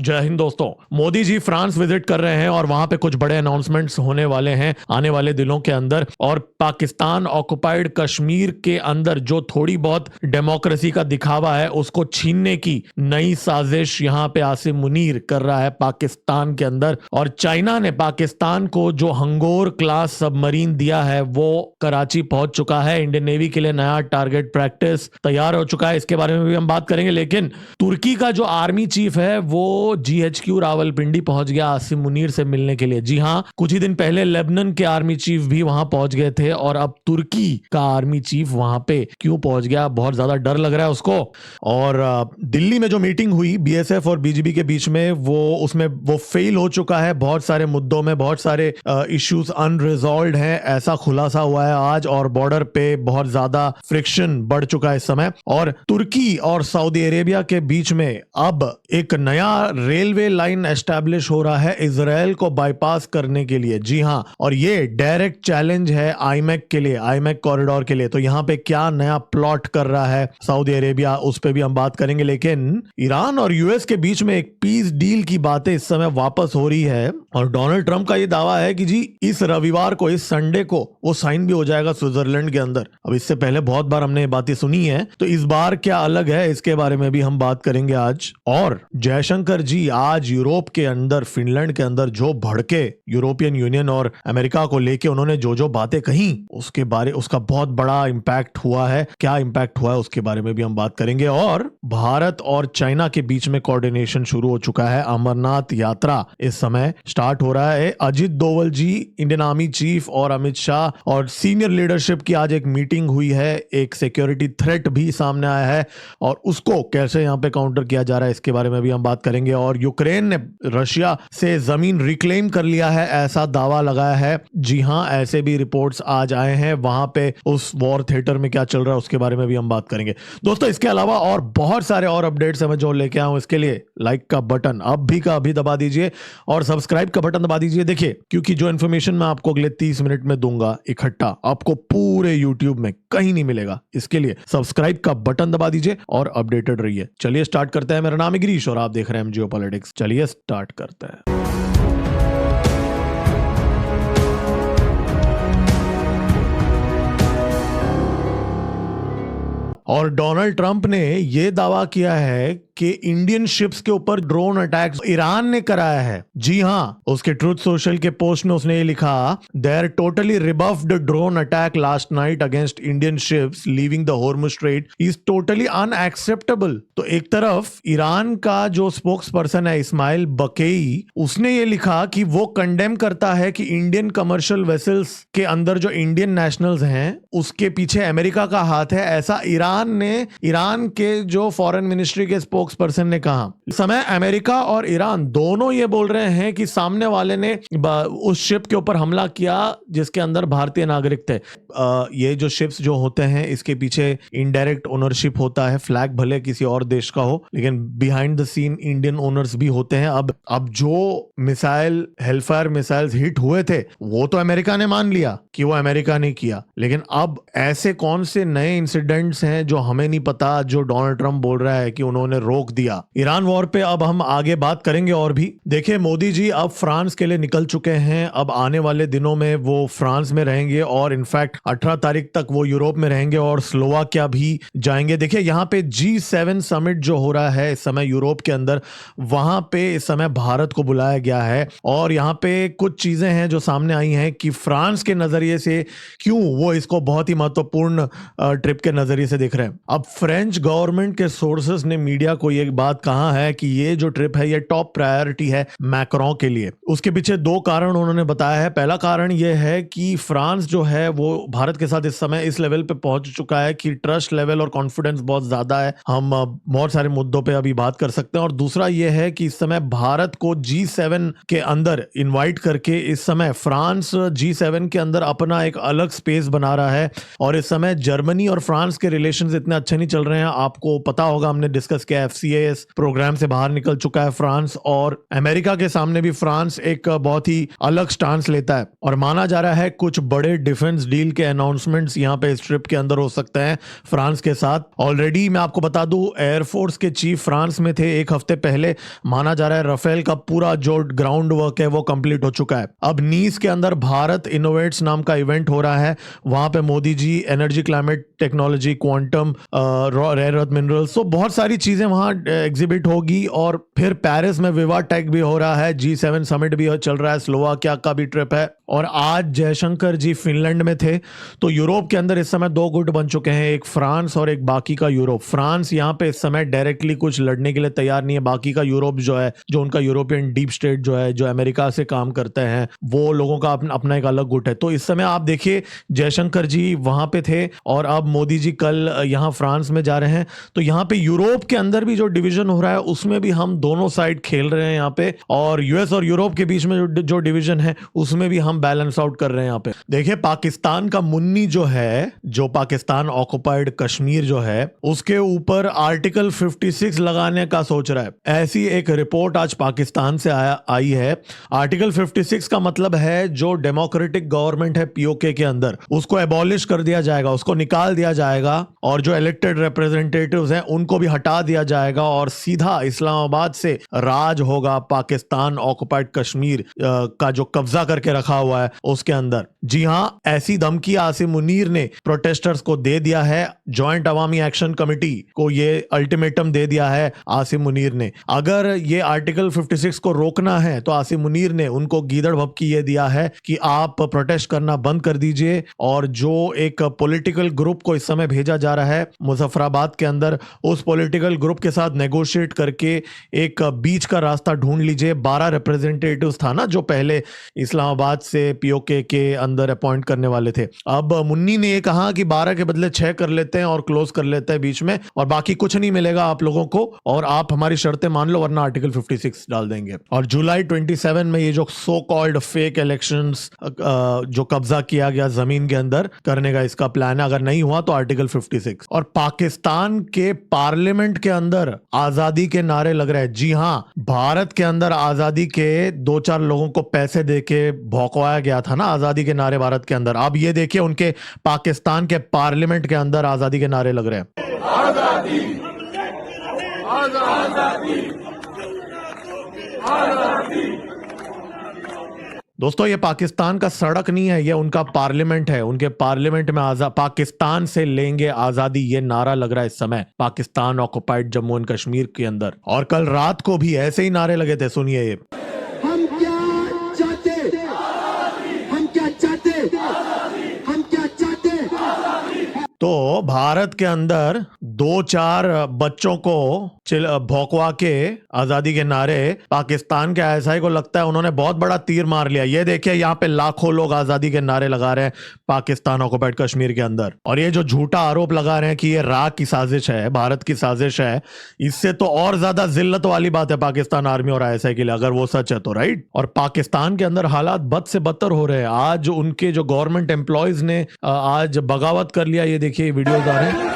जय हिंद दोस्तों। Modi ji France visit कर रहे हैं और वहां पे कुछ बड़े अनाउंसमेंट्स होने वाले हैं आने वाले दिनों के अंदर। और पाकिस्तान ऑक्युपाइड कश्मीर के अंदर जो थोड़ी बहुत डेमोक्रेसी का दिखावा है उसको छीनने की नई साजिश यहां पे आसिम मुनीर कर रहा है पाकिस्तान के अंदर। और चाइना ने पाकिस्तान को जो हंगोर क्लास सबमरीन दिया है वो कराची पहुंच चुका है। इंडियन नेवी के लिए नया टारगेट प्रैक्टिस तैयार हो चुका है, इसके बारे में भी हम बात करेंगे। लेकिन तुर्की का जो आर्मी चीफ है वो GHQ रावलपिंडी पहुंच गया आसिम मुनीर से मिलने के लिए। जी हां, कुछ ही दिन पहले लेबनान के आर्मी चीफ भी वहां पहुंच गए थे और अब तुर्की का आर्मी चीफ वहां पे क्यों पहुंच गया, बहुत ज्यादा डर लग रहा है उसको। और दिल्ली में जो मीटिंग हुई BSF और BGB के बीच में उसमें वो फेल हो चुका है। बहुत सारे मुद्दों में बहुत सारे इश्यूज अनरिजॉल्व्ड हैं, ऐसा खुलासा हुआ है आज। और बॉर्डर पे बहुत ज्यादा फ्रिक्शन बढ़ चुका है इस समय। और तुर्की और सऊदी अरेबिया के बीच में अब एक नया रेलवे लाइन एस्टैब्लिश हो रहा है इजराइल को बाईपास करने के लिए। जी हां, और ये डायरेक्ट चैलेंज है आईमैक के लिए, आईमैक कॉरिडोर के लिए। तो यहां पे क्या नया प्लॉट कर रहा है सऊदी अरेबिया, उस पे भी हम बात करेंगे। लेकिन ईरान और यूएस के बीच में एक पीस डील की बातें इस समय वापस हो रही है और डोनाल्ड ट्रंप का ये दावा है कि जी इस रविवार को, इस संडे को वो साइन भी हो जाएगा स्विट्जरलैंड के अंदर। अब इससे पहले बहुत बार हमने ये बातें सुनी है, तो इस बार क्या अलग है इसके बारे में भी हम बात करेंगे आज। और जयशंकर जी आज यूरोप के अंदर, फिनलैंड के अंदर जो भड़के यूरोपियन यूनियन और अमेरिका को लेके उन्होंने जो बातें कही उसका बहुत बड़ा इंपैक्ट हुआ है। क्या इंपैक्ट हुआ है उसके बारे में भी हम बात करेंगे। और भारत और चाइना के बीच में कोऑर्डिनेशन शुरू हो चुका है। अमरनाथ यात्रा इस समय स्टार्ट हो रहा है। अजित डोवल जी, इंडियन आर्मी चीफ, और अमित शाह और सीनियर लीडरशिप की आज एक मीटिंग हुई है। एक सिक्योरिटी थ्रेट भी सामने आया है और उसको कैसे यहां पे काउंटर किया जा रहा है इसके बारे में भी हम बात करेंगे। और यूक्रेन ने रशिया से जमीन रिक्लेम कर लिया है ऐसा दावा लगाया है। जी हां, ऐसे भी रिपोर्ट्स आज आए हैं। वहां पे उस वॉर थिएटर में क्या चल रहा है उसके बारे में भी हम बात करेंगे दोस्तों। इसके अलावा और बहुत सारे और अपडेट्स मैं जो लेके आऊं, इसके लिए लाइक का बटन अभी का अभी दबा दीजिए और सब्सक्राइब का बटन दबा दीजिए। देखिए, क्योंकि जो इन्फॉर्मेशन मैं आपको अगले 30 मिनट में दूंगा इकट्ठा, आपको पूरे यूट्यूब में कहीं नहीं मिलेगा। इसके लिए सब्सक्राइब का बटन दबा दीजिए और अपडेटेड रहिए। चलिए स्टार्ट करते हैं। मेरा नाम है गिरीश और आप देख रहे हैं जियो पॉलिटिक्स। चलिए स्टार्ट करते हैं। और डोनाल्ड ट्रंप ने यह दावा किया है कि इंडियन शिप्स के ऊपर ड्रोन अटैक्स ईरान ने कराया है। जी हां, उसके ट्रुथ सोशल के पोस्ट में उसने ये लिखा, their totally rebuffed drone attack last night against Indian ships leaving the Hormuz strait is totally unacceptable. तो एक तरफ ईरान का जो स्पोक्स पर्सन है इस्माइल बकेई, उसने ये लिखा कि वो कंडेम करता है कि इंडियन कमर्शियल वेसल्स के अंदर जो इंडियन नेशनल्स हैं उसके पीछे अमेरिका का हाथ है। ऐसा ईरान के जो फॉरेन मिनिस्ट्री के स्पोक्स पर्सन ने कहा। इस समय अमेरिका और ईरान दोनों ये बोल रहे हैं कि सामने वाले ने उस शिप के ऊपर हमला किया जिसके अंदर भारतीय नागरिक थे। ये जो शिप्स जो होते हैं इसके पीछे इनडायरेक्ट ओनरशिप होता है, फ्लैग भले किसी और देश का हो लेकिन behind the scene Indian owners भी होते हैं। अब जो मिसाइल, हेलफायर मिसाइल्स हिट हुए थे वो तो अमेरिका ने मान लिया कि वो अमेरिका ने किया, लेकिन अब ऐसे कौन से नए इंसिडेंट्स हैं जो हमें नहीं पता, जो डोनाल्ड ट्रंप बोल रहा है कि उन्होंने रोक दिया। ईरान वॉर पे अब हम आगे बात करेंगे और भी। देखिए, मोदी जी अब फ्रांस के लिए निकल चुके हैं। अब आने वाले दिनों में वो फ्रांस में रहेंगे और इनफैक्ट 18 तारीख तक वो यूरोप में रहेंगे और स्लोवाकिया भी जाएंगे। देखिए, यहाँ पे G7 समिट जो हो रहा है इस समय यूरोप के अंदर, वहां पे इस समय भारत को बुलाया गया है। और यहाँ पे कुछ चीजें हैं जो सामने आई हैं कि फ्रांस के नजरिए से क्यों वो इसको बहुत ही महत्वपूर्ण ट्रिप के नजरिए से देख रहे हैं। अब फ्रेंच गवर्नमेंट के सोर्सेस ने मीडिया को ये बात कहा है कि ये जो ट्रिप है ये टॉप प्रायोरिटी है मैक्रों के लिए। उसके पीछे दो कारण उन्होंने बताया है। पहला कारण ये है कि फ्रांस जो है वो भारत के साथ इस समय इस लेवल पे पहुंच चुका है कि ट्रस्ट लेवल और कॉन्फिडेंस बहुत ज्यादा है। हम बहुत सारे मुद्दों पे अभी बात कर सकते हैं। और दूसरा ये है कि इस समय भारत को G7 के अंदर इन्वाइट करके इस समय फ्रांस G7 के अंदर अपना एक अलग स्पेस बना रहा है। और इस समय जर्मनी और फ्रांस के रिलेशंस इतने अच्छे नहीं चल रहे हैं। आपको पता होगा, हमने डिस्कस किया FCAS प्रोग्राम से बाहर निकल चुका है फ्रांस, और अमेरिका के सामने भी फ्रांस एक बहुत ही अलग स्टांस लेता है और माना जा रहा है कुछ बड़े डिफेंस डील के अनाउंसमेंट्स यहाँ पे इस ट्रिप के अंदर हो सकते हैं फ्रांस के साथ। ऑलरेडी मैं आपको बता दूं, एयरफोर्स के चीफ फ्रांस में थे एक हफ्ते पहले। माना जा रहा है राफेल का पूरा जो ग्राउंड वर्क है वो कंप्लीट हो चुका है। अब नीस के अंदर भारत इनोवेट्स नाम का इवेंट हो रहा है, वहां पे Modi ji energy, climate technology, quantum, rare earth minerals, तो बहुत सारी चीजें वहां एग्जिबिट होगी। और फिर पेरिस में विवा टेक भी हो रहा है, G7 समिट भी चल रहा है, स्लोवाकिया का भी ट्रिप है। और आज जयशंकर जी फिनलैंड में थे। तो यूरोप के अंदर इस समय दो गुट बन चुके हैं, एक फ्रांस और एक बाकी का यूरोप। फ्रांस यहाँ पे इस समय डायरेक्टली कुछ लड़ने के लिए तैयार नहीं है। बाकी का यूरोप जो है, जो उनका यूरोपियन डीप स्टेट जो है, जो अमेरिका से काम करते हैं, वो लोगों का अपना एक अलग गुट है। तो इस समय आप देखिए जयशंकर जी वहां पे थे और अब मोदी जी कल यहाँ फ्रांस में जा रहे हैं। तो यहाँ पे यूरोप के अंदर भी जो डिवीजन हो रहा है उसमें भी हम दोनों साइड खेल रहे हैं यहाँ पे, और यूएस और यूरोप के बीच में जो डिवीजन है उसमें भी हम बैलेंस आउट कर रहे हैं यहाँ पे। देखिए पाकिस्तान का मुन्नी जो है, जो पाकिस्तान ऑक्युपाइड कश्मीर जो है, उसके ऊपर आर्टिकल 56 लगाने का सोच रहा है। ऐसी एक रिपोर्ट आज पाकिस्तान से आई है। आर्टिकल 56 का मतलब है जो डेमोक्रेटिक गवर्नमेंट है पीओके के अंदर, उसको एबॉलिश कर दिया जाएगा, उसको निकाल दिया जाएगा, और जो इलेक्टेड रिप्रेजेंटेटिव्स हैं उनको भी हटा दिया जाएगा और सीधा इस्लामाबाद से राज होगा पाकिस्तान ऑक्युपाइड कश्मीर का जो कब्जा करके रखा हुआ है उसके अंदर। जी हां, ऐसी धमकी आसिम मुनीर ने प्रोटेस्टर्स को दे दिया है। जॉइंट अवामी एक्शन कमेटी को ये अल्टीमेटम दे दिया है आसिम मुनीर ने। अगर ये आर्टिकल 56 को रोकना है तो आसिम मुनीर ने उनको गीदड़ भपकी ये दिया है कि आप प्रोटेस्ट करना बंद कर दीजिए, और जो एक पॉलिटिकल ग्रुप को इस समय भेजा जा रहा है मुजफ्फराबाद के अंदर, उस पॉलिटिकल ग्रुप के साथ नेगोशिएट करके एक बीच का रास्ता ढूंढ लीजिए। 12 रिप्रेजेंटेटिव्स था ना जो पहले इस्लामाबाद से पीओके के अंदर अपॉइंट करने वाले थे। अब मुन्नी ने ये कहा कि 12 के बदले 6 कर लेते हैं और क्लोज कर लेते हैं बीच में, और बाकी कुछ नहीं मिलेगा आप लोगों को, और आप हमारी शर्तें मान लो वरना आर्टिकल 56 डाल देंगे। और जुलाई 27 में ये जो सो कॉल्ड फेक इलेक्शंस जो कब्जा किया गया जमीन के अंदर करने का इसका प्लान है, अगर नहीं हुआ तो आर्टिकल 56। और पाकिस्तान के पार्लियामेंट के अंदर आजादी के नारे लग रहे हैं। जी हां, भारत के अंदर आजादी के 2-4 लोगों को पैसे देके भौंकवाया गया था ना आजादी के नारे भारत के अंदर। अब ये देखिए उनके पाकिस्तान के पार्लियामेंट के अंदर आजादी के नारे लग रहे हैं। आजादी, आजादी, आजादी। दोस्तों ये पाकिस्तान का सड़क नहीं है, ये उनका पार्लियामेंट है। उनके पार्लियामेंट में पाकिस्तान से लेंगे आजादी, ये नारा लग रहा है इस समय पाकिस्तान ऑक्युपाइड जम्मू एंड कश्मीर के अंदर। और कल रात को भी ऐसे ही नारे लगे थे, सुनिए ये। हम क्या चाहते, हम क्या चाहते, हम क्या चाहते। तो भारत के अंदर 2-4 बच्चों को भौंकवा के आजादी के नारे, पाकिस्तान के आईएसआई को लगता है उन्होंने बहुत बड़ा तीर मार लिया। ये देखिए यहाँ पे लाखों लोग आजादी के नारे लगा रहे हैं पाकिस्तान ऑक्युपाइड कश्मीर के अंदर। और ये जो झूठा आरोप लगा रहे हैं कि ये राग की साजिश है, भारत की साजिश है, इससे तो और ज्यादा जिल्लत वाली बात है पाकिस्तान आर्मी और आईएसआई के लिए, अगर वो सच है तो, राइट। और पाकिस्तान के अंदर हालात बद से बदतर हो रहे हैं। आज उनके जो गवर्नमेंट एम्प्लॉयज ने आज बगावत कर लिया। ये देखिए वीडियोज आ रहे हैं,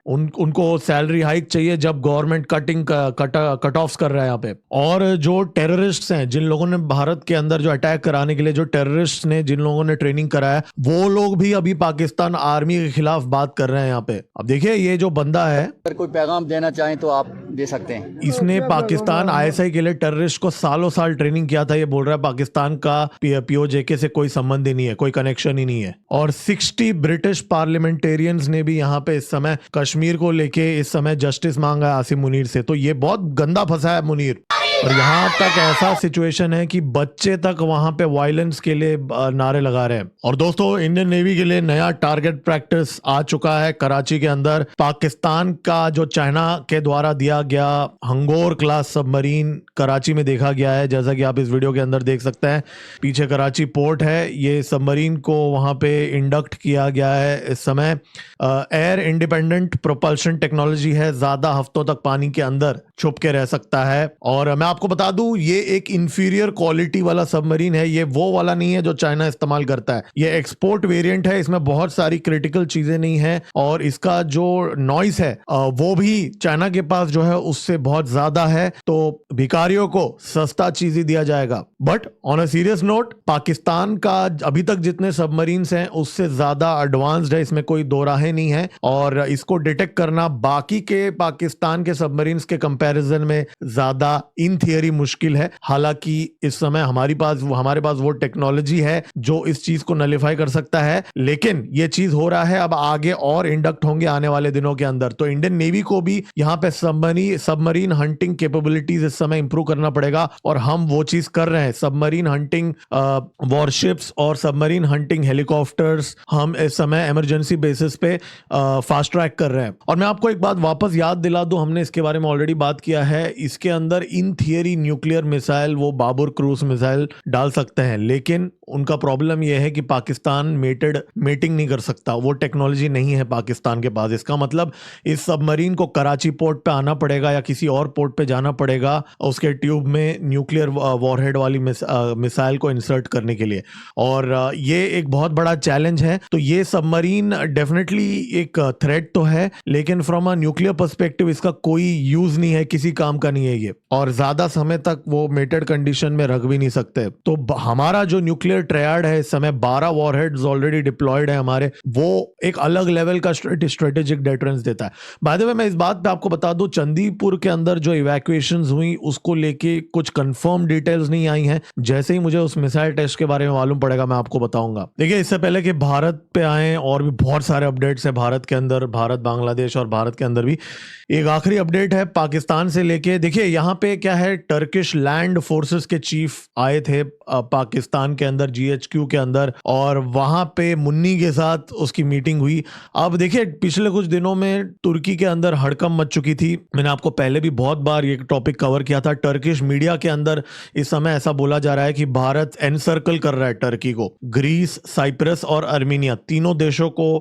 उनको सैलरी हाइक चाहिए जब गवर्नमेंट कट ऑफ्स कर रहा है यहाँ पे। और जो टेररिस्ट्स हैं, जिन लोगों ने भारत के अंदर जो अटैक कराने के लिए जो टेररिस्ट्स ने, जिन लोगों ने ट्रेनिंग कराया, वो लोग भी अभी पाकिस्तान आर्मी के खिलाफ बात कर रहे हैं यहाँ पे। अब देखिए ये जो बंदा है, अगर कोई पैगाम देना चाहें तो आप दे सकते हैं। इसने पाकिस्तान आईएसआई के लिए टेररिस्ट को सालों साल ट्रेनिंग किया था। ये बोल रहा है पाकिस्तान का पीओजेके से कोई संबंध ही नहीं है, कोई कनेक्शन ही नहीं है। और 60 ब्रिटिश पार्लियामेंटेरियंस ने भी यहाँ पे इस समय कश्मीर को लेके इस समय जस्टिस मांगा है आसिम मुनीर से। तो ये बहुत गंदा फंसा है मुनीर। और यहाँ तक ऐसा सिचुएशन है कि बच्चे तक वहां पे वायलेंस के लिए नारे लगा रहे हैं। और दोस्तों इंडियन नेवी के लिए नया टारगेट प्रैक्टिस आ चुका है कराची के अंदर। पाकिस्तान का जो चाइना के द्वारा दिया गया हंगोर क्लास सबमरीन कराची में देखा गया है, जैसा कि आप इस वीडियो के अंदर देख सकते हैं। पीछे कराची पोर्ट है, ये सबमरीन को वहां पे इंडक्ट किया गया है इस समय। एयर इंडिपेंडेंट प्रोपल्शन टेक्नोलॉजी है, ज्यादा हफ्तों तक पानी के अंदर छुप के रह सकता है। और मैं मैं आपको बता दूं ये एक इंफीरियर क्वालिटी वाला सबमरीन है, ये वो वाला नहीं है जो चाइना इस्तेमाल करता है, ये एक्सपोर्ट वेरिएंट है, इसमें बहुत सारी क्रिटिकल चीजें नहीं है और इसका जो नॉइस है वो भी चाइना के पास जो है उससे बहुत ज्यादा है, तो भिखारियों को सस्ता चीज ही दिया जाएगा। But on a serious note, Pakistan का अभी तक जितने सबमरीन्स हैं उससे ज्यादा एडवांस्ड है, इसमें कोई दो राहें नहीं है और इसको डिटेक्ट करना बाकी के पाकिस्तान के सबमरीन्स के कंपैरिजन में ज्यादा इन थियरी मुश्किल है। हालांकि इस समय हमारे पास वो टेक्नोलॉजी है जो इस चीज को नलिफाई कर सकता है, लेकिन ये चीज हो रहा है, अब आगे और इंडक्ट होंगे आने वाले दिनों के अंदर। तो इंडियन नेवी को भी यहाँ पे सबमरीन हंटिंग कैपेबिलिटीज इस समय इंप्रूव करना पड़ेगा और हम वो चीज कर रहे हैं। सबमरीन हंटिंग वॉरशिप्स और सबमरीन हंटिंग हेलीकॉप्टर्स हम इस समय इमरजेंसी बेसिस पे फास्ट ट्रैक कर रहे हैं। और मैं आपको एक बात वापस याद दिला दूं, हमने इसके बारे में ऑलरेडी बात किया है, इसके अंदर इन थियरी न्यूक्लियर मिसाइल वो बाबर क्रूज मिसाइल डाल सकते हैं, लेकिन उनका प्रॉब्लम यह है कि पाकिस्तान मेटिंग नहीं कर सकता, वो टेक्नोलॉजी नहीं है पाकिस्तान के पास। इसका मतलब इस सबमरीन को कराची पोर्ट पे आना पड़ेगा या किसी और पोर्ट पे जाना पड़ेगा उसके ट्यूब में न्यूक्लियर वॉरहेड वाली मिसाइल को इंसर्ट करने के लिए, और ये एक बहुत बड़ा चैलेंज है। तो ये सबमरीन डेफिनेटली एक थ्रेट तो है, लेकिन फ्रॉम अ न्यूक्लियर पर्सपेक्टिव इसका कोई यूज नहीं है, किसी काम का नहीं है ये, और ज्यादा समय तक वो मेटेड कंडीशन में रख भी नहीं सकते। तो हमारा जो न्यूक्लियर ट्रायड है इस समय 12 वॉरहेड्स ऑलरेडी डिप्लॉयड है हमारे, वो एक अलग लेवल का स्ट्रेटेजिक डेटरेंस देता है। बाय द वे, मैं इस बात पे आपको बता दूं, चंदीपुर के अंदर जो इवैक्यूएशंस हुई उसको लेके कुछ कंफर्म डिटेल्स नहीं आई हैं। जैसे ही मुझे उस मिसाइल टेस्ट के बारे में मालूम पड़ेगा मैं आपको बताऊंगा। देखिए, इससे पहले कि भारत पे आए, और भी बहुत सारे अपडेट्स है भारत के अंदर, भारत बांग्लादेश और भारत के अंदर भी। एक आखिरी अपडेट है पाकिस्तान से लेके। देखिए यहाँ पे क्या है, टर्किश लैंड फोर्सेस के चीफ आए थे पाकिस्तान के अंदर, GHQ के अंदर, और वहां पे मुन्नी के साथ उसकी मीटिंग हुई। अब देखिए, पिछले कुछ दिनों में तुर्की के अंदर हड़कंप मच चुकी थी। मैंने आपको पहले भी बहुत बार ये टॉपिक कवर किया था। टर्किश मीडिया के अंदर इस समय ऐसा बोला जा रहा है कि भारत एनसर्कल कर रहा है टर्की को। ग्रीस, साइप्रस और अर्मीनिया, तीनों देशों को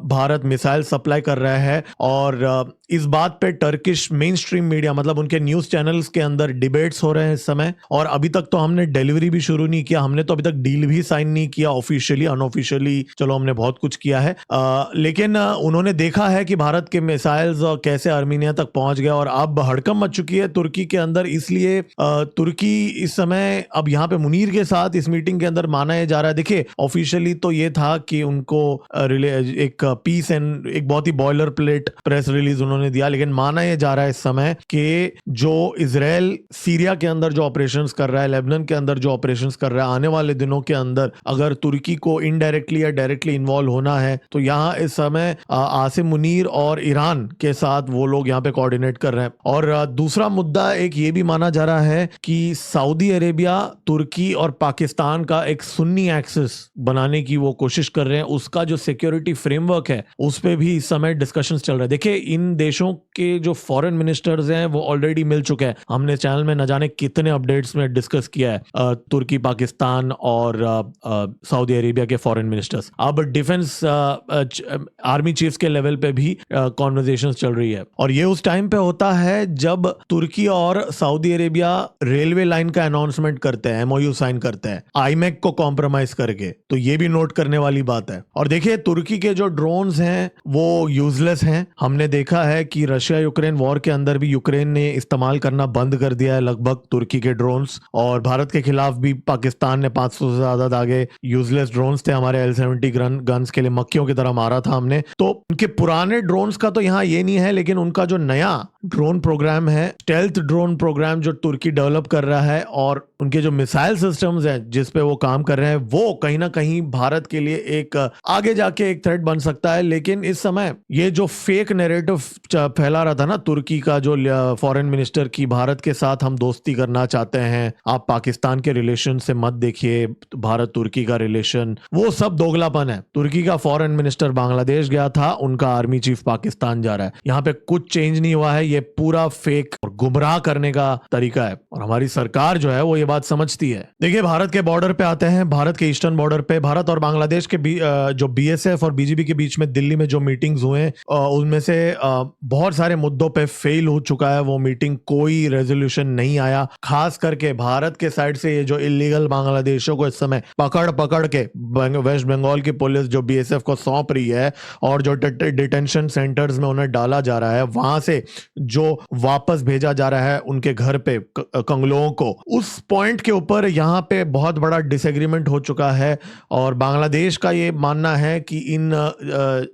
भारत मिसाइल सप्लाई कर रहा है, और इस बात पे टर्किश मेन स्ट्रीम मीडिया, मतलब उनके न्यूज चैनल्स के अंदर डिबेट्स हो रहे हैं इस समय। और अभी तक तो हमने डिलीवरी भी शुरू नहीं किया, हमने तो अभी तक डील भी साइन नहीं किया ऑफिशियली, अनऑफिशियली चलो हमने बहुत कुछ किया है, लेकिन उन्होंने देखा है कि भारत के मिसाइल्स कैसे अर्मीनिया तक पहुंच गए, और अब हड़कंप मच चुकी है तुर्की के अंदर। इसलिए तुर्की इस समय अब यहाँ पे मुनीर के साथ इस मीटिंग के अंदर माना जा रहा है। देखिए, ऑफिशियली तो ये था कि उनको एक पीस एंड एक बहुत ही बॉयलर प्लेट प्रेस रिलीज उन्होंने दिया, लेकिन माना यह जा रहा है इस समय कि जो इजराइल सीरिया के अंदर जो ऑपरेशंस कर रहा है, लेबनान के अंदर जो ऑपरेशंस कर रहा है, आने वाले दिनों के अंदर अगर तुर्की को इनडायरेक्टली या डायरेक्टली इन्वॉल्व होना है तो यहाँ इस समय आसिम मुनीर और ईरान के साथ वो लोग यहाँ पे कोऑर्डिनेट कर रहे हैं। और दूसरा मुद्दा एक ये भी माना जा रहा है कि सऊदी अरेबिया, तुर्की और पाकिस्तान का एक सुन्नी एक्सिस बनाने की वो कोशिश कर रहे हैं, उसका जो सिक्योरिटी फ्रेमवर्क है उस पे भी इस समय डिस्कशंस चल रहे हैं। देखिए, इन देशों के जो फॉरेन मिनिस्टर्स हैं वो ऑलरेडी मिल चुके हैं, हमने चैनल में न जाने कितने अपडेट्स में डिस्कस किया है तुर्की, पाकिस्तान और सऊदी अरेबिया के फॉरेन मिनिस्टर्स। अब डिफेंस आर्मी चीफ्स के लेवल पे भी कॉन्वर्सेशंस चल रही है, और ये उस टाइम पे होता है जब तुर्की और सऊदी अरेबिया रेलवे लाइन का अनाउंसमेंट करते हैं, MOU साइन करते हैं आईमेक को कॉम्प्रोमाइज करके, तो ये भी नोट करने वाली बात है। और देखिए, तुर्की के जो ड्रोन्स हैं वो यूजलेस हैं। हमने देखा है कि रशिया यूक्रेन वॉर के अंदर भी यूक्रेन ने इस्तेमाल करना बंद कर दिया है लगभग तुर्की के ड्रोन्स, और भारत के खिलाफ भी पाकिस्तान ने 500 से ज्यादा दागे यूजलेस ड्रोन्स थे हमारे L-70 गन्स के लिए, मक्खियों की तरह मारा था हमने। तो उनके पुराने ड्रोन्स का तो यहाँ ये नहीं है, लेकिन उनका जो नया ड्रोन प्रोग्राम है, स्टेल्थ ड्रोन प्रोग्राम जो तुर्की डेवलप कर रहा है, और उनके जो मिसाइल सिस्टम्स हैं जिस पे वो काम कर रहे हैं, वो कहीं ना कहीं भारत के लिए एक आगे जाके एक थ्रेट बन सकता है। लेकिन इस समय ये जो फेक नैरेटिव फैला रहा था ना तुर्की का जो फॉरेन मिनिस्टर की, भारत के साथ हम दोस्ती करना चाहते हैं, आप पाकिस्तान के रिलेशन से मत देखिए भारत तुर्की का रिलेशन, वो सब दोगलापन है। तुर्की का फॉरेन मिनिस्टर बांग्लादेश गया था, उनका आर्मी चीफ पाकिस्तान जा रहा है, यहाँ पे कुछ चेंज नहीं हुआ है। ये पूरा फेक और गुमराह करने का तरीका है और हमारी सरकार जो है वो ये बात समझती है। देखिए, भारत के बॉर्डर पे आते हैं। भारत के ईस्टर्न बॉर्डर पे भारत और बांग्लादेश के जो बीएसएफ और बीजीबी के बीच में दिल्ली में जो मीटिंग्स हुए उनमें से बहुत सारे मुद्दों पे फेल हो चुका है वो मीटिंग, कोई रेजोल्यूशन नहीं आया। खास करके भारत के साइड से ये जो इलीगल बांग्लादेशियों को इस समय पकड़ के वेस्ट बंगाल की पुलिस जो बीएसएफ को सौंप रही है और जो डिटेंशन सेंटर्स में उन्हें डाला जा रहा है, वहां से जो वापस भेजा जा रहा है उनके घर पे कंगलों को, उस पॉइंट के ऊपर यहाँ पे बहुत बड़ा डिसएग्रीमेंट हो चुका है। और बांग्लादेश का ये मानना है कि इन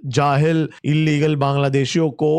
जाहिल इलीगल बांग्लादेशियों को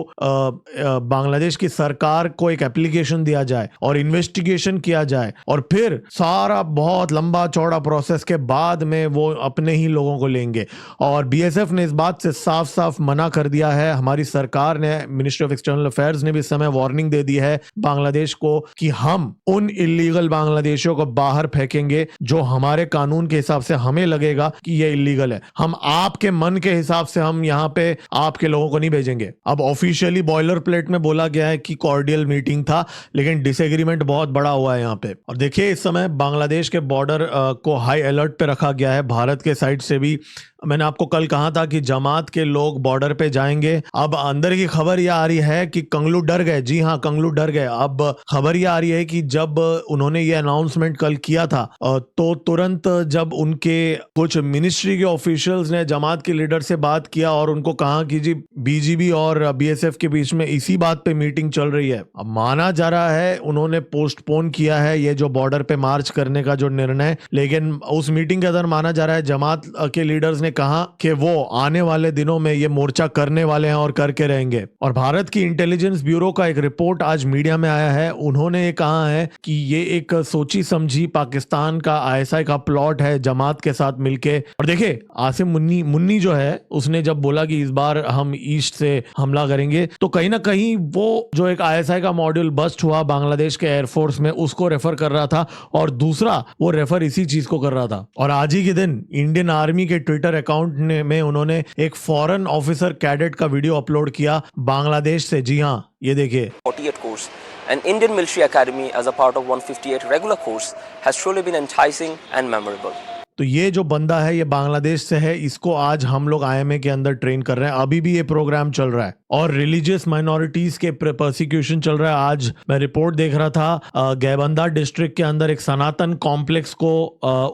बांग्लादेश की सरकार को एक एप्लीकेशन दिया जाए और इन्वेस्टिगेशन किया जाए और फिर सारा बहुत लंबा चौड़ा प्रोसेस के बाद में वो अपने ही लोगों को लेंगे। और बीएसएफ ने इस बात से साफ साफ मना कर दिया है। हमारी सरकार ने, मिनिस्ट्री ऑफ एक्सटर्नल अफेयर्स ने भी इस समय वार्निंग दे दी है बांग्लादेश को कि हम उन इलीगल बांग्लादेशियों को बाहर फेंकेंगे जो हमारे कानून के हिसाब से हमें लगेगा कि ये इलीगल है। हम आपके मन के हिसाब से हम यहाँ पे आपके लोगों को नहीं भेजेंगे। अब ऑफिशियली बॉयलर प्लेट में बोला गया है कि कॉर्डियल मीटिंग था, लेकिन डिसएग्रीमेंट बहुत बड़ा हुआ है यहाँ पे। और देखिए, इस समय बांग्लादेश के बॉर्डर को हाई अलर्ट पे रखा गया है। भारत के साइड से भी मैंने आपको कल कहा था कि जमात के लोग बॉर्डर पे जाएंगे। अब अंदर की खबर यह आ रही है कि कंगलू डर गए। जी हाँ, कंगलू डर गए। अब खबर यह आ रही है कि जब उन्होंने ये अनाउंसमेंट कल किया था तो तुरंत जब उनके कुछ मिनिस्ट्री के ऑफिशियल्स ने जमात के लीडर से बात किया और उनको कहा कि जी बीजीबी और बीएसएफ के बीच में इसी बात पे मीटिंग चल रही है। अब माना जा रहा है उन्होंने पोस्टपोन किया है ये जो बॉर्डर पे मार्च करने का जो निर्णय, लेकिन उस मीटिंग के अंदर माना जा रहा है जमात के लीडर्स ने कहा कि वो आने वाले दिनों में ये मोर्चा करने वाले हैं और करके रहेंगे। और भारत की इंटेलिजेंस ब्यूरो का एक रिपोर्ट आज मीडिया में आया है। उन्होंने ये कहा है कि ये एक सोची समझी पाकिस्तान का आईएसआई का प्लॉट है जमात के साथ मिलके। और देखिए, आसिम मुन्नी जो है उसने जब बोला कि इस बार हम ईस्ट से हमला करेंगे, तो कहीं ना कहीं वो जो एक आईएसआई का मॉड्यूल बस्ट हुआ बांग्लादेश के एयरफोर्स में, उसको रेफर कर रहा था और दूसरा वो रेफर इसी चीज को कर रहा था। और आज ही के दिन इंडियन आर्मी के ट्विटर अकाउंट में उन्होंने एक फॉरेन ऑफिसर कैडेट का वीडियो अपलोड किया बांग्लादेश से। जी हाँ, ये देखिए। 48 course. An Indian military academy as a part of 158 regular course has truly been enticing and memorable. तो ये जो बंदा है ये बांग्लादेश से है, इसको आज हम लोग आईएमए के अंदर ट्रेन कर रहे हैं। अभी भी ये प्रोग्राम चल रहा है और रिलीजियस माइनॉरिटीज के परसिक्यूशन चल रहा है। आज मैं रिपोर्ट देख रहा था, गैबंदा डिस्ट्रिक्ट के अंदर एक सनातन कॉम्प्लेक्स को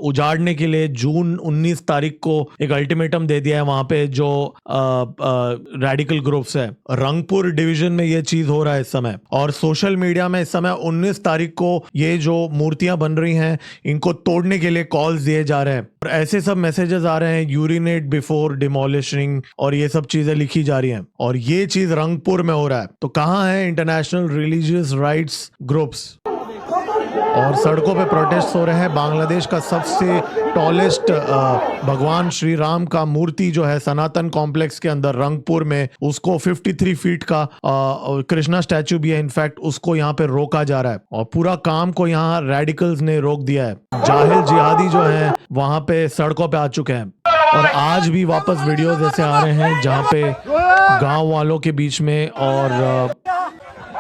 उजाड़ने के लिए जून 19 तारीख को एक अल्टीमेटम दे दिया है वहां पे जो रेडिकल ग्रुप्स है। रंगपुर डिवीजन में ये चीज हो रहा है इस समय और सोशल मीडिया में इस समय 19 तारीख को ये जो मूर्तियां बन रही हैं इनको तोड़ने के लिए कॉल्स दिए जा रहे हैं और ऐसे सब मैसेजेस आ रहे हैं, यूरिनेट बिफोर डिमोलिशिंग, और ये सब चीजें लिखी जा रही हैं। और ये चीज रंगपुर में हो रहा है। तो कहां है इंटरनेशनल रिलीजियस राइट्स ग्रुप्स? और सड़कों पे प्रोटेस्ट हो रहे हैं। बांग्लादेश का सबसे टॉलेस्ट भगवान श्री राम का मूर्ति जो है सनातन कॉम्प्लेक्स के अंदर रंगपुर में, उसको 53 फीट का कृष्णा स्टैचू भी है, इनफैक्ट उसको यहाँ पे रोका जा रहा है और पूरा काम को यहाँ रेडिकल्स ने रोक दिया है। जाहिल जिहादी जो है वहां पे सड़कों पे आ चुके हैं और आज भी वापस वीडियोस ऐसे आ रहे हैं जहाँ पे गांव वालों के बीच में और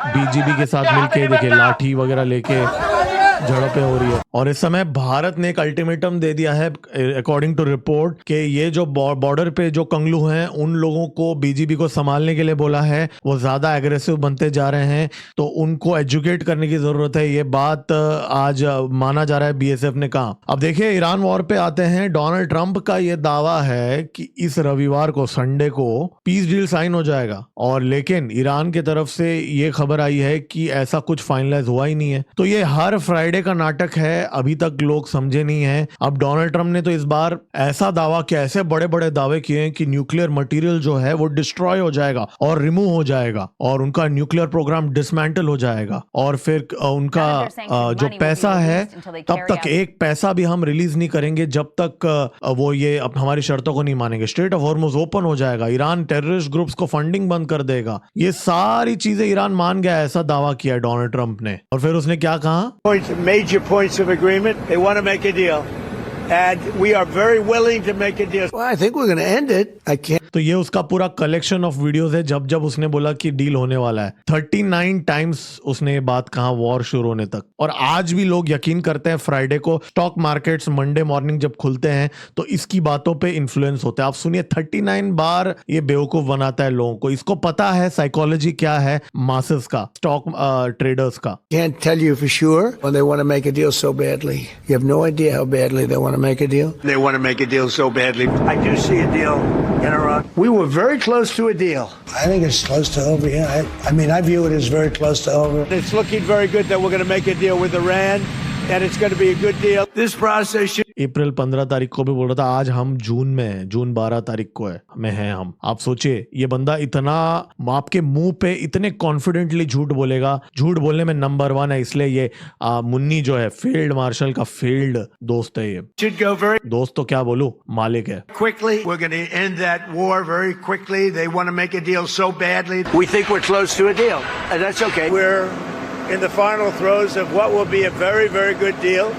बीजीबी के साथ मिलके देखिए लाठी वगैरह लेके झड़पें हो रही है। और इस समय भारत ने एक अल्टीमेटम दे दिया है अकॉर्डिंग टू रिपोर्ट कि ये जो बॉर्डर पे जो कंगलू हैं उन लोगों को बीजीबी को संभालने के लिए बोला है। वो ज्यादा एग्रेसिव बनते जा रहे हैं तो उनको एजुकेट करने की जरूरत है। ये बात आज माना जा रहा है, बीएसएफ ने कहा। अब देखिए, ईरान वॉर पे आते हैं। डोनाल्ड ट्रंप का ये दावा है कि इस रविवार को, संडे को, पीस डील साइन हो जाएगा और लेकिन ईरान की तरफ से ये खबर आई है कि ऐसा कुछ फाइनलाइज हुआ ही नहीं है। तो ये हर फ्राइडे का नाटक है, अभी तक लोग समझे नहीं है। अब डोनाल्ड ट्रंप ने तो इस बार ऐसा दावा किया, ऐसे बड़े बड़े दावे किए हैं कि न्यूक्लियर मटेरियल जो है वो डिस्ट्रॉय हो जाएगा और रिमूव हो जाएगा और उनका न्यूक्लियर प्रोग्राम डिसमेंटल हो जाएगा और फिर उनका जो पैसा है तब तक एक पैसा भी हम रिलीज नहीं करेंगे जब तक वो ये हमारी शर्तों को नहीं मानेंगे। स्ट्रेट ऑफ हॉर्मुज ओपन हो जाएगा, ईरान टेररिस्ट ग्रुप्स को फंडिंग बंद कर देगा। ये सारी चीजें ईरान मान गया, ऐसा दावा किया डोनाल्ड ट्रंप ने। और फिर उसने क्या कहा? Major points of agreement. They want to make a deal. and we are very willing to make a deal. Well, I think we're going to end it. I can't. तो ये उसका पूरा कलेक्शन ऑफ वीडियोस है जब जब उसने बोला कि डील होने वाला है। 39 टाइम्स उसने ये बात कहा वॉर शुरू होने तक। और आज भी लोग यकीन करते हैं फ्राइडे को स्टॉक मार्केट्स मंडे मॉर्निंग जब खुलते हैं तो इसकी बातों पे इन्फ्लुएंस होता है। आप सुनिए 39 बार ये बेवकूफ बनाता है लोगों को। इसको पता है साइकोलॉजी क्या है मासेस का, स्टॉक ट्रेडर्स का। Can't tell you for sure when they want to make a deal so badly. You have no idea how badly they want to make a deal. They want to make a deal so badly. I do see a deal in Iran. We were very close to a deal. I think it's close to over. Yeah, I mean, I view it as very close to over. It's looking very good that we're going to make a deal with Iran, and it's going to be a good deal. This process should. अप्रैल 15 तारीख को भी बोल रहा था, आज हम जून में हैं, जून 12 तारीख को है में हैं हम। आप सोचिए ये बंदा इतना आपके मुंह पे इतने कॉन्फिडेंटली झूठ बोलेगा, झूठ बोलने में नंबर 1 है। इसलिए ये मुन्नी जो है फील्ड मार्शल का फील्ड दोस्त है। ये Should go very दोस्त तो क्या बोलूं, मालिक है। quickly. We're going to end that war very quickly. They want to make a deal so badly. We think we're close to a deal, and that's okay. We're in the final throes of what will be a very, very good deal.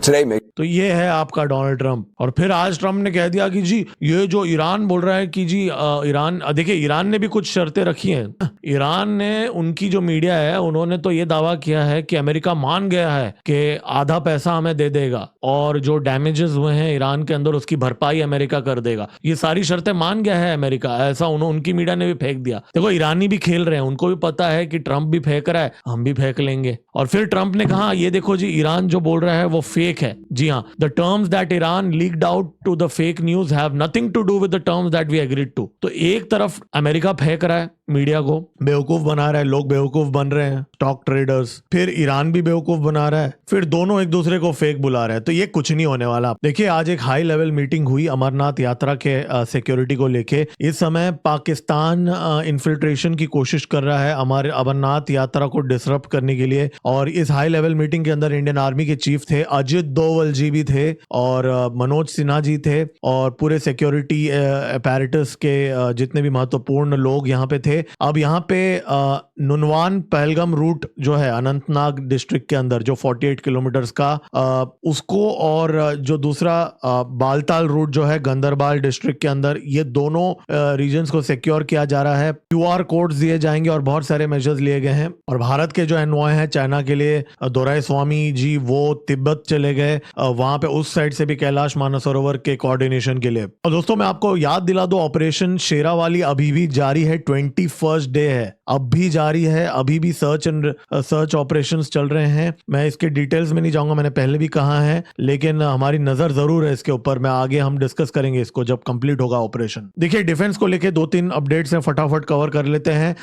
Today, make तो ये है आपका Donald Trump. और फिर आज Trump ने कह दिया कि जी ये जो ईरान बोल रहा है कि जी ईरान, देखिए ईरान ने भी कुछ शर्तें रखी हैं। ईरान ने, उनकी जो मीडिया है उन्होंने तो ये दावा किया है कि अमेरिका मान गया है कि आधा पैसा हमें दे देगा और जो डैमेजेस हुए हैं ईरान के अंदर उसकी भरपाई अमेरिका कर देगा। ये सारी शर्तें मान गया है अमेरिका, ऐसा उनकी मीडिया ने भी फेंक दिया। देखो ईरानी भी खेल रहे हैं, उनको भी पता है कि ट्रंप भी फेंक रहा है, हम भी फेंक लेंगे। और फिर ट्रंप ने कहा ये देखो जी ईरान जो बोल रहा है वो फेक है। जी हाँ, the terms that Iran leaked out to the fake news have nothing to do with the terms that we agreed to। तो एक तरफ अमेरिका फेंक रहा है, मीडिया को बेवकूफ बना रहा है, लोग बेवकूफ बन रहे हैं, स्टॉक ट्रेडर्स, फिर ईरान भी बेवकूफ बना रहा है, फिर दोनों एक दूसरे को फेक बुला रहे हैं। तो ये कुछ नहीं होने वाला। देखिए आज एक हाई लेवल मीटिंग हुई अमरनाथ यात्रा के सिक्योरिटी को लेके। इस समय पाकिस्तान इन्फिल्ट्रेशन की कोशिश कर रहा है हमारे अमरनाथ यात्रा को डिसरप्ट करने के लिए। और इस हाई लेवल मीटिंग के अंदर इंडियन आर्मी के चीफ थे, अजित डोवल जी भी थे और मनोज सिन्हा जी थे और पूरे सिक्योरिटी अपैरेटस के जितने भी महत्वपूर्ण लोग यहाँ पे थे। अब यहाँ पे नुनवान पहलगाम रूट जो है अनंतनाग डिस्ट्रिक्ट के अंदर जो 48 किलोमीटर्स का, उसको और जो दूसरा बालताल रूट जो है गंदरबाल डिस्ट्रिक्ट के अंदर, ये दोनों रीजन्स को सिक्योर किया जा रहा है। QR कोड्स दिए जाएंगे और बहुत सारे मेजर्स लिए गए हैं। और भारत के जो एनवॉय हैं चाइना के लिए, दोराई स्वामी जी वो तिब्बत चले गए, वहां पे उस साइड से भी कैलाश मानसरोवर के कोऑर्डिनेशन के लिए। और दोस्तों मैं आपको याद दिला दूं, ऑपरेशन शेरावाली अभी भी जारी है, 21st डे है, अब भी जारी है, अभी भी सर्च ऑपरेशंस चल रहे हैं। मैं इसके डिटेल्स में नहीं जाऊंगा, मैंने पहले भी कहा है, लेकिन हमारी नजर जरूर है इसके ऊपर। मैं आगे हम डिस्कस करेंगे इसको जब कंप्लीट होगा ऑपरेशन। देखिए डिफेंस को लेके 2-3 अपडेट्स हैं, फटाफट कवर कर लेते हैं।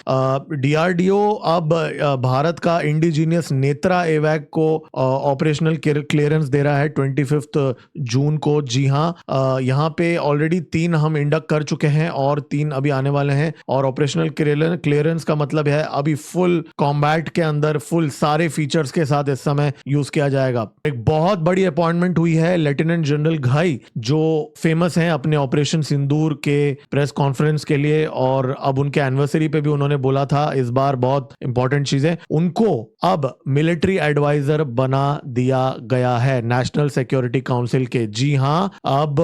DRDO अब भारत का इंडिजीनियस नेत्रा एवैक को ऑपरेशनल क्लियरेंस दे रहा है 25 जून को। जी हाँ, यहाँ पे ऑलरेडी 3 हम इंडक्ट कर चुके हैं और 3 अभी आने वाले हैं। और ऑपरेशनल क्लियरेंस का मतलब है अभी फुल कॉम्बैट के अंदर फुल सारे फीचर्स के साथ इस समय यूज किया जाएगा। एक बहुत बड़ी अपॉइंटमेंट हुई है लेफ्टिनेंट जनरल घाई, जो फेमस हैं अपने ऑपरेशन सिंदूर के प्रेस कॉन्फ्रेंस के लिए, और अब उनके एनिवर्सरी पे भी उन्होंने बोला था इस बार बहुत इंपॉर्टेंट चीजें। उनको अब मिलिट्री एडवाइजर बना दिया गया है नेशनल सिक्योरिटी काउंसिल के। जी हाँ, अब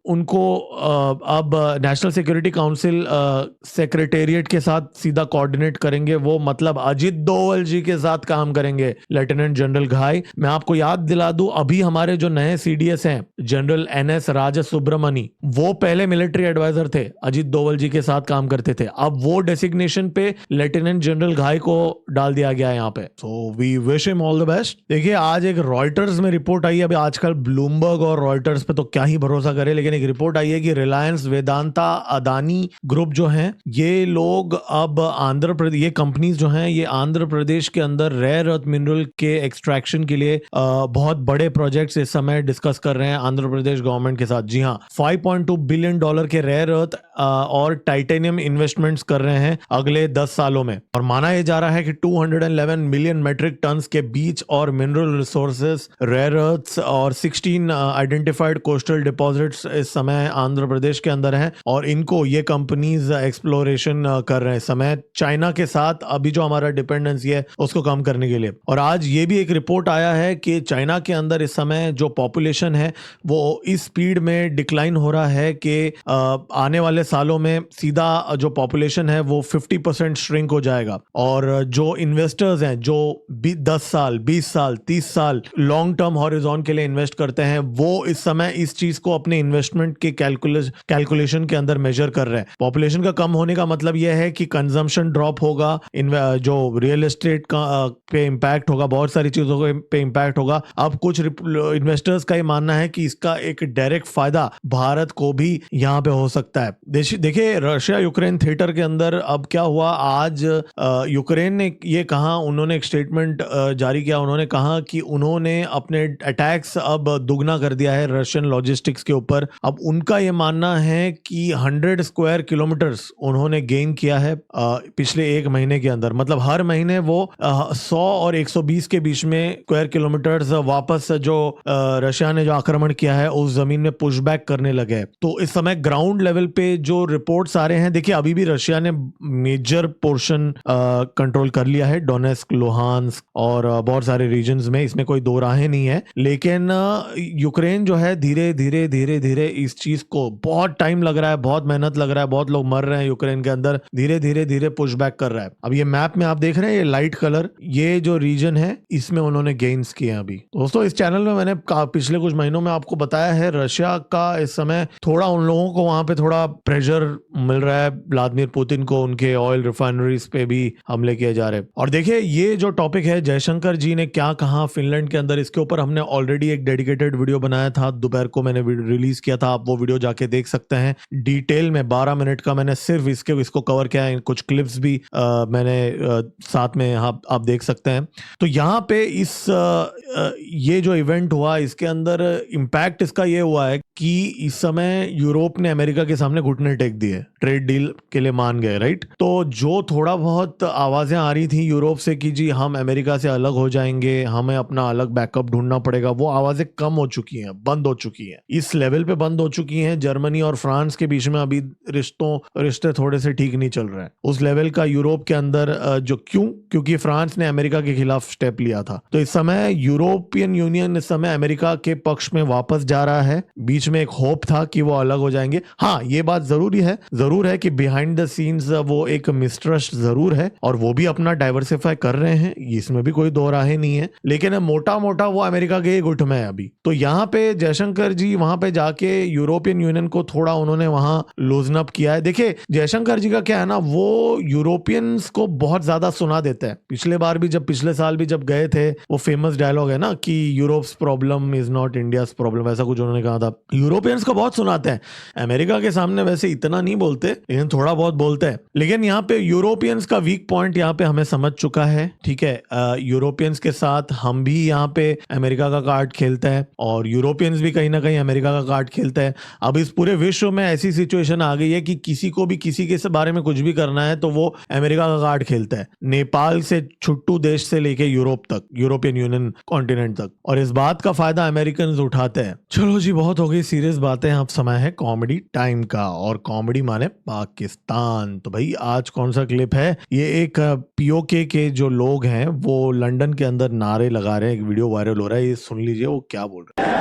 उनको अब नेशनल सिक्योरिटी काउंसिल सेक्रेटेरिएट के साथ सीधा कोऑर्डिनेट करेंगे वो, मतलब अजित डोवल जी के साथ काम करेंगे लेफ्टिनेंट जनरल घाई। मैं आपको याद दिला दूं, अभी हमारे जो नए CDS हैं जनरल NS राजसुब्रमणी, वो पहले मिलिट्री एडवाइजर थे, अजित डोवल जी के साथ काम करते थे। अब वो डेसिग्नेशन पे लेफ्टिनेंट जनरल घाई को डाल दिया गया यहाँ पे। So we wish him all the best. देखिए आज एक रॉयटर्स में रिपोर्ट आई है, अभी आजकल ब्लूमबर्ग और रॉयटर्स पे तो क्या ही भरोसा करे, लेकिन एक रिपोर्ट आई है कि रिलायंस, वेदांता, अदानी ग्रुप जो हैं, ये लोग अब आंध्र प्रदेश, ये कंपनीज जो हैं ये आंध्र प्रदेश के अंदर रेयर अर्थ मिनरल के एक्सट्रैक्शन के लिए बहुत बड़े प्रोजेक्ट्स इस समय डिस्कस कर रहे हैं आंध्र प्रदेश गवर्नमेंट के साथ। जी हाँ, $5.2 बिलियन के रेयर अर्थ और टाइटेनियम इन्वेस्टमेंट्स कर रहे हैं अगले 10 सालों में। और माना यह जा रहा है कि 211 मिलियन मेट्रिक टन्स के बीच और मिनरल रिसोर्सेस, रेयर अर्थ्स और 16 आइडेंटिफाइड कोस्टल डिपॉजिट्स इस समय आंध्र प्रदेश के अंदर हैं और इनको ये कंपनीज एक्सप्लोरेशन कर रहे हैं इस समय चाइना के साथ, अभी जो हमारा डिपेंडेंसी है उसको कम करने के लिए। और आज ये भी एक रिपोर्ट आया है कि चाइना के अंदर इस समय जो पॉपुलेशन है वो इस स्पीड में डिक्लाइन हो रहा है कि आने वाले सालों में सीधा जो पॉपुलेशन है वो 50% श्रिंक हो जाएगा। और जो इन्वेस्टर्स हैं जो 10 साल 20 साल 30 साल लॉन्ग टर्म हॉरिजॉन के लिए इन्वेस्ट करते हैं, वो इस समय इस चीज को अपने इन्वेस्टमेंट के कैलकुलेशन के अंदर मेजर कर रहे हैं। पॉपुलेशन का कम होने का मतलब यह है कि कंजम्पशन ड्रॉप होगा, जो रियल एस्टेट का पे इम्पैक्ट होगा, बहुत सारी चीजों पे इम्पैक्ट होगा। अब कुछ इन्वेस्टर्स का ये मानना है कि इसका एक डायरेक्ट फायदा भारत को भी यहाँ पे हो सकता है। देखिए रशिया यूक्रेन थिएटर के अंदर अब क्या हुआ, आज यूक्रेन ने ये कहा, उन्होंने एक स्टेटमेंट जारी किया, उन्होंने कहा कि उन्होंने अपने अटैक्स अब दुगना कर दिया है रशियन लॉजिस्टिक्स के ऊपर। अब उनका ये मानना है कि 100 स्क्वायर किलोमीटर्स उन्होंने गेन किया है पिछले एक महीने के अंदर। मतलब हर महीने वो 100 और 120 के बीच में स्क्वायर किलोमीटर्स वापस जो रशिया ने जो आक्रमण किया है उस जमीन में पुशबैक करने लगे। तो इस समय ग्राउंड लेवल पे जो रिपोर्ट्स आ रहे हैं, देखिए अभी भी रशिया ने मेजर पोर्शन कंट्रोल कर लिया है, डोनेस्क, लुहांस्क और बहुत सारे रीजन्स में, इसमें कोई दो राहें नहीं है। लेकिन यूक्रेन जो है धीरे धीरे धीरे धीरे इस चीज को, बहुत टाइम लग रहा है, बहुत मेहनत लग रहा है, बहुत लोग मर रहे हैं यूक्रेन के अंदर, धीरे धीरे धीरे पुशबैक कर रहा है। अब ये मैप में आप देख रहे हैं, ये लाइट कलर, ये जो रीजन है इसमें उन्होंने गेन्स किए हैं। अभी दोस्तों इस चैनल में मैंने पिछले कुछ महीनों में आपको बताया है रशिया का इस समय थोड़ा उन लोगों को वहां पे थोड़ा प्रेशर मिल रहा है, व्लादिमीर पुतिन को उनके ऑयल रिफाइनरीज पे भी हमले किए जा रहे हैं। और देखिए ये जो टॉपिक है, जयशंकर जी ने क्या कहा फिनलैंड के अंदर, इसके ऊपर हमने ऑलरेडी एक डेडिकेटेड वीडियो बनाया था, दोपहर को मैंने रिलीज किया था, आप वो वीडियो जाके देख सकते हैं। डिटेल में 12 मिनट का मैंने सिर्फ इसको कवर किया है, कुछ क्लिप्स भी मैंने साथ में आप देख सकते हैं। तो यहाँ पे ये जो इवेंट हुआ इसके अंदर इम्पैक्ट इसका ये हुआ है कि इस समय यूरोप ने अमेरिका के सामने घुटने टेक दिए, ट्रेड डील के लिए मान गए, राइट। तो जो थोड़ा बहुत आवाजें आ रही थी यूरोप से कि जी हम अमेरिका से अलग हो जाएंगे, हमें अपना अलग बैकअप ढूंढना पड़ेगा, वो आवाजें कम हो चुकी हैं, बंद हो चुकी हैं, इस लेवल पे बंद हो चुकी हैं। जर्मनी और फ्रांस के बीच में अभी रिश्ते थोड़े से ठीक नहीं चल रहे हैं उस लेवल का यूरोप के अंदर। क्योंकि फ्रांस ने अमेरिका के खिलाफ स्टेप लिया था। तो इस समय यूरोपियन यूनियन इस समय अमेरिका के पक्ष में वापस जा रहा है। बीच में एक होप था कि वो अलग हो जाएंगे। हाँ, ये बात जरूर है कि बिहाइंड द सीन्स वो एक मिसट्रस्ट जरूर है और वो भी अपना डाइवर्सिफाई कर रहे हैं, इसमें भी कोई दो राहें नहीं है। लेकिन मोटा मोटा वो अमेरिका के गुट में है अभी। तो यहाँ पे जयशंकर जी वहां पे जाके यूरोपियन यूनियन को थोड़ा उन्होंने वहां लूजन अप किया है। देखिए जयशंकर जी का क्या है ना, वो यूरोपियंस को बहुत ज्यादा सुना देते हैं। पिछले साल भी जब गए थे, वो फेमस डायलॉग है ना कि Europe's problem is not India's problem, ऐसा कुछ उन्होंने कहा था। यूरोपियंस को बहुत सुनाते हैं, अमेरिका के सामने वैसे इतना नहीं बोलते लेकिन थोड़ा बहुत बोलते हैं। लेकिन यहाँ पे यूरोपियंस का वीक पॉइंट यहाँ पे हमें समझ चुका है, ठीक है। यूरोपियंस के साथ हम भी यहाँ पे अमेरिका का कार्ड खेलते हैं और यूरोपियंस भी कहीं ना कहीं अमेरिका का कार्ड खेलते हैं। अब इस पूरे विश्व में ऐसी सिचुएशन आ गई है कि किसी को भी किसी के बारे में कुछ भी करना है तो वो अमेरिका का कार्ड खेलता है, नेपाल से छुट्टू देश से लेके यूरोप तक, यूरोपियन यूनियन कॉन्टिनेंट तक, और इस बात का फायदा अमेरिकन उठाते हैं। चलो जी, बहुत हो गई सीरियस बातें, अब समय है कॉमेडी टाइम का, और कॉमेडी माने पाकिस्तान। तो भाई आज कौन सा क्लिप है, ये एक पीओके के जो लोग हैं वो लंदन के अंदर नारे लगा रहे हैं, एक वीडियो वायरल हो रहा है, ये सुन लीजिए वो क्या बोल रहे हैं।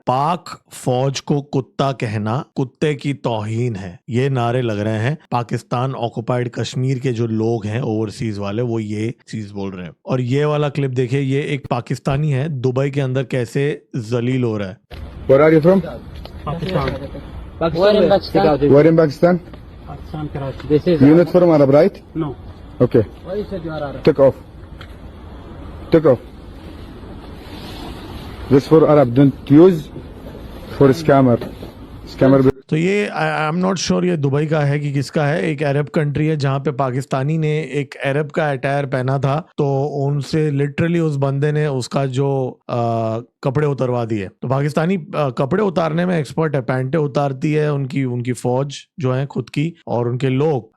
पाक फौज को कुत्ता कहना कुत्ते की तौहीन है, ये नारे लग रहे हैं। पाकिस्तान ऑक्युपाइड कश्मीर के जो लोग हैं ओवरसीज वाले, वो ये चीज बोल रहे हैं। और ये वाला क्लिप देखिए, ये एक पाकिस्तानी है दुबई के अंदर कैसे जलील हो रहा है। Where are you from? Pakistan. Where in Pakistan? Pakistan, Karachi. This is You're not from Arab, right? no. Okay. Why you said you are Arab? Take off. Take off. This for Arab. Don't use for scammer. Scammer. तो ये I am not sure ये Dubai का है कि किसका है, एक Arab country है जहां पे पाकिस्तानी ने एक अरब का अटायर पहना था तो उनसे लिटरली उस बंदे ने उसका जो कपड़े उतरवा दिए। तो पाकिस्तानी कपड़े उतारने में एक्सपर्ट है, पैंटें उतारती है उनकी फौज जो है खुद की, और उनके लोग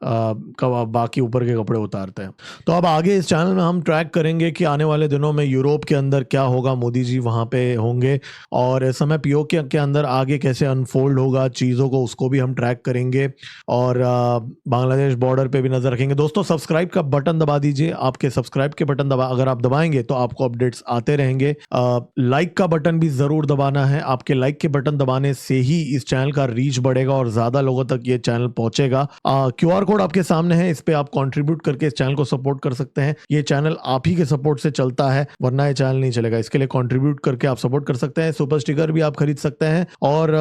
बाकी ऊपर के कपड़े उतारते हैं। तो अब आगे इस चैनल में हम ट्रैक करेंगे कि आने वाले दिनों में यूरोप के अंदर क्या होगा, मोदी जी वहां पे होंगे और इस समय पीओके के अंदर आगे कैसे अनफोल्ड होगा चीज़ों को, उसको भी हम ट्रैक करेंगे और बांग्लादेश बॉर्डर पे भी नजर रखेंगे। दोस्तों सब्सक्राइब का बटन दबा दीजिए, आपके सब्सक्राइब के बटन अगर आप दबाएंगे तो आपको अपडेट्स आते रहेंगे। लाइक का बटन भी जरूर दबाना है, आपके लाइक के बटन दबाने से ही इस चैनल का रीच बढ़ेगा और ज्यादा लोगों तक ये चैनल पहुंचेगा। QR कोड आपके सामने है, इस पे आप कंट्रीब्यूट करके इस चैनल को सपोर्ट कर सकते हैं। ये चैनल आप ही के सपोर्ट से चलता है, वरना ये चैनल नहीं चलेगा। इसके लिए कंट्रीब्यूट करके आप सपोर्ट कर सकते हैं। सुपर स्टिकर भी आप खरीद सकते हैं और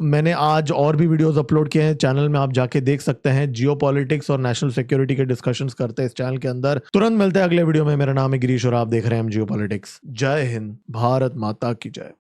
मैंने आज और भी वीडियोस अपलोड किए हैं चैनल में, आप जाके देख सकते हैं। जियो पॉलिटिक्स और नेशनल सिक्योरिटी के डिस्कशंस करते हैं इस चैनल के अंदर। तुरंत मिलते हैं अगले वीडियो में। मेरा नाम है गिरीश और आप देख रहे हैं जियो पॉलिटिक्स। जय हिंद, भारत माता की जय।